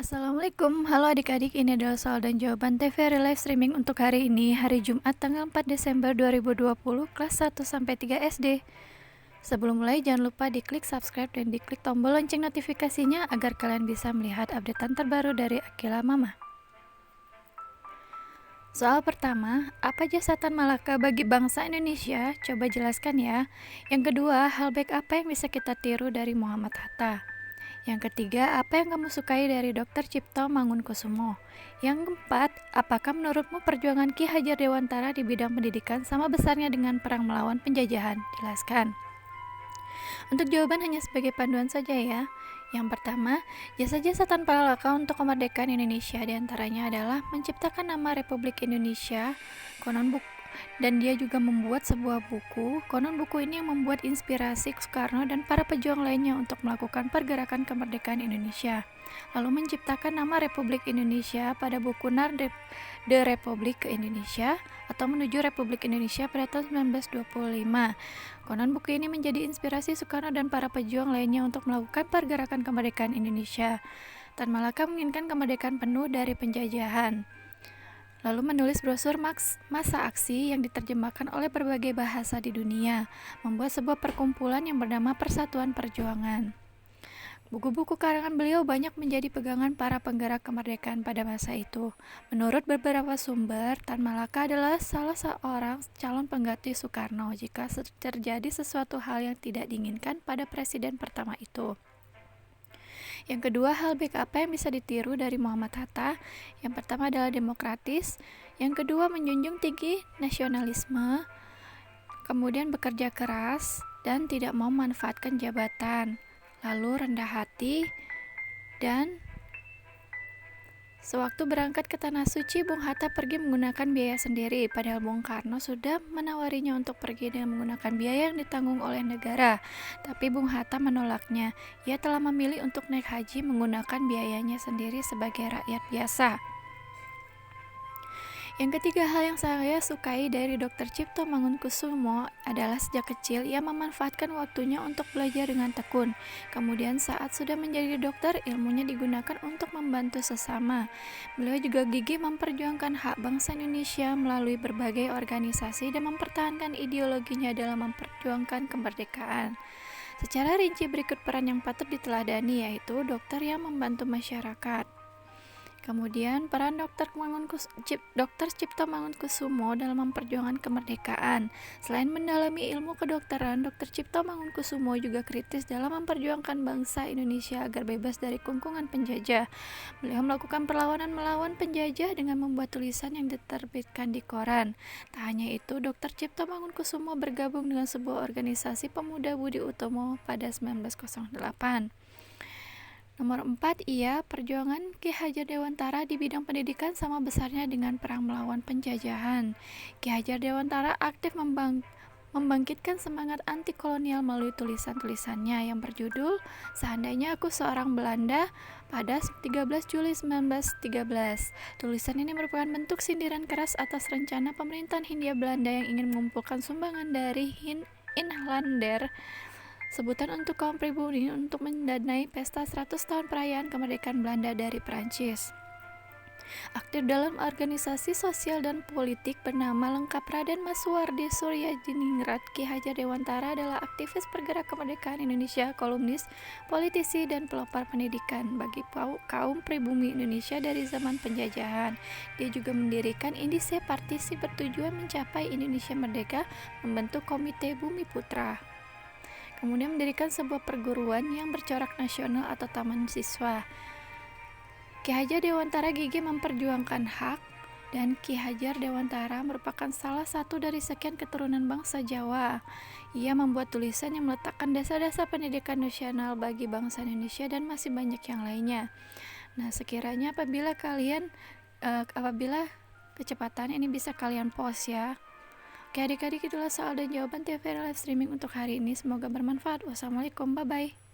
Assalamualaikum, halo adik-adik, ini adalah soal dan jawaban TVRI Live Streaming untuk hari ini, hari Jumat tanggal 4 Desember 2020, kelas 1-3 SD. Sebelum mulai, jangan lupa diklik subscribe dan diklik tombol lonceng notifikasinya agar kalian bisa melihat updatean terbaru dari Akila Mama. Soal pertama, apa jasatan Malaka bagi bangsa Indonesia? Coba jelaskan ya. Yang kedua, hal baik apa yang bisa kita tiru dari Muhammad Hatta? Yang ketiga, apa yang kamu sukai dari Dr. Cipto Mangunkusumo? Yang keempat, apakah menurutmu perjuangan Ki Hajar Dewantara di bidang pendidikan sama besarnya dengan perang melawan penjajahan? Jelaskan. Untuk jawaban hanya sebagai panduan saja ya. Yang pertama, jasa-jasa tanpa Malaka untuk kemerdekaan Indonesia diantaranya adalah menciptakan nama Republik Indonesia, dan dia juga membuat sebuah buku. Konon buku ini yang membuat inspirasi Soekarno dan para pejuang lainnya untuk melakukan pergerakan kemerdekaan Indonesia. Lalu menciptakan nama Republik Indonesia pada buku The Republic ke Indonesia atau menuju Republik Indonesia pada tahun 1925. Konon buku ini menjadi inspirasi Soekarno dan para pejuang lainnya untuk melakukan pergerakan kemerdekaan Indonesia. Tan Malaka menginginkan kemerdekaan penuh dari penjajahan. Lalu menulis brosur masa aksi yang diterjemahkan oleh berbagai bahasa di dunia, membuat sebuah perkumpulan yang bernama Persatuan Perjuangan. Buku-buku karangan beliau banyak menjadi pegangan para penggerak kemerdekaan pada masa itu. Menurut beberapa sumber, Tan Malaka adalah salah seorang calon pengganti Soekarno jika terjadi sesuatu hal yang tidak diinginkan pada presiden pertama itu. Yang kedua, hal baik apa yang bisa ditiru dari Muhammad Hatta? Yang pertama adalah demokratis, yang kedua menjunjung tinggi nasionalisme, kemudian bekerja keras dan tidak mau memanfaatkan jabatan, lalu rendah hati, dan sewaktu berangkat ke Tanah Suci, Bung Hatta pergi menggunakan biaya sendiri, padahal Bung Karno sudah menawarinya untuk pergi dengan menggunakan biaya yang ditanggung oleh negara. Tapi Bung Hatta menolaknya. Ia telah memilih untuk naik haji menggunakan biayanya sendiri sebagai rakyat biasa. Yang ketiga, hal yang saya sukai dari Dr. Cipto Mangunkusumo adalah sejak kecil ia memanfaatkan waktunya untuk belajar dengan tekun. Kemudian saat sudah menjadi dokter, ilmunya digunakan untuk membantu sesama. Beliau juga gigih memperjuangkan hak bangsa Indonesia melalui berbagai organisasi dan mempertahankan ideologinya dalam memperjuangkan kemerdekaan. Secara rinci berikut peran yang patut diteladani, yaitu dokter yang membantu masyarakat. Kemudian peran Dr. Cipto Mangunkusumo dalam memperjuangkan kemerdekaan. Selain mendalami ilmu kedokteran, Dr. Cipto Mangunkusumo juga kritis dalam memperjuangkan bangsa Indonesia agar bebas dari kungkungan penjajah. Beliau melakukan perlawanan melawan penjajah dengan membuat tulisan yang diterbitkan di koran. Tak hanya itu, Dr. Cipto Mangunkusumo bergabung dengan sebuah organisasi pemuda Budi Utomo pada 1908. Nomor 4, perjuangan Ki Hajar Dewantara di bidang pendidikan sama besarnya dengan perang melawan penjajahan. Ki Hajar Dewantara aktif membangkitkan semangat anti kolonial melalui tulisan-tulisannya yang berjudul Seandainya Aku Seorang Belanda pada 13 Juli 1913. Tulisan ini merupakan bentuk sindiran keras atas rencana pemerintahan Hindia Belanda yang ingin mengumpulkan sumbangan dari Inlander, sebutan untuk kaum pribumi, untuk mendanai pesta 100 tahun perayaan kemerdekaan Belanda dari Prancis. Aktif dalam organisasi sosial dan politik bernama lengkap Raden Mas Suwardi Suryadiningrat, Ki Hajar Dewantara adalah aktivis pergerak kemerdekaan Indonesia, kolumnis, politisi, dan pelopor pendidikan bagi kaum pribumi Indonesia dari zaman penjajahan. Dia juga mendirikan Indise Partisi bertujuan mencapai Indonesia Merdeka, membentuk Komite Bumi Putra. Kemudian mendirikan sebuah perguruan yang bercorak nasional atau taman siswa. Ki Hajar Dewantara gigih memperjuangkan hak, dan Ki Hajar Dewantara merupakan salah satu dari sekian keturunan bangsa Jawa. Ia membuat tulisan yang meletakkan dasar-dasar pendidikan nasional bagi bangsa Indonesia dan masih banyak yang lainnya. Nah, sekiranya apabila kecepatan ini bisa kalian pause ya. Oke adik-adik, itulah soal dan jawaban TVRI Live Streaming untuk hari ini. Semoga bermanfaat. Wassalamualaikum, bye-bye.